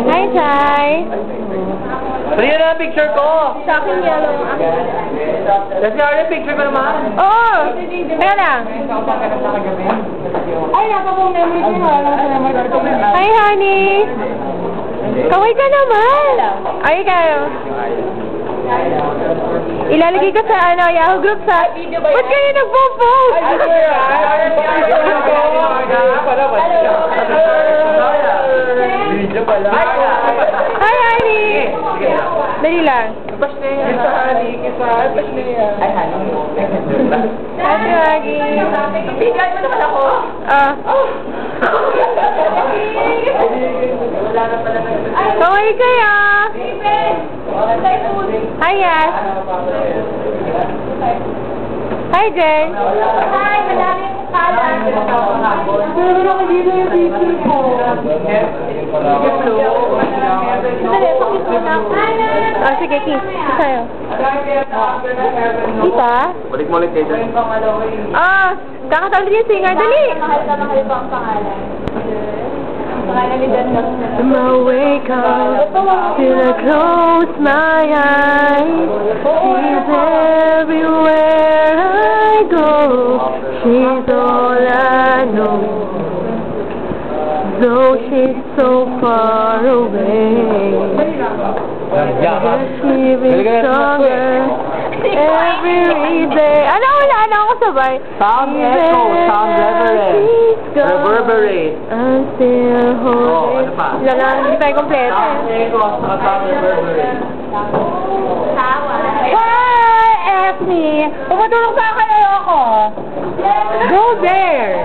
Hi, Chay! Pwede na ang picture ko! Sa akin yellow. Kasi yung picture ko naman! Oo! Kaya na! Ay, napapong memory ko yun. Hi, honey! Kaway ka naman! Ay, kayo. Ilalagay ko sa Yahoo group sa... Ba't kayo nagpo-post? Hi, honey! Dali lang. Kisa, honey! Kisa, ay, honey! Hi, Maggie! Bigyan mo naman ako. Kaway kaya! Hi, Yas! Hi, Jen! Hi, madaming kalan. Pero nakikita yung picture ko. Oh, sige, kiss. Kiss tayo. Kita? Balik mo ulit kayo dyan. Kakasal din yung singer. Dali! Mahal ba ang pangalan? Pangalan ni Dan Dos. I wake up till I close my eyes. She's everywhere I go. She's all I know. Though she's so far away, she's even stronger every day. Ano? Wala na ako sabay. Sound echo, sound reverberate. I'm still holding. Ano pa? Wala lang, hindi tayo kompleto. Sound echo, sound reverberate. Hi, Effie! Pumatulong sa akin, ayoko. Go there!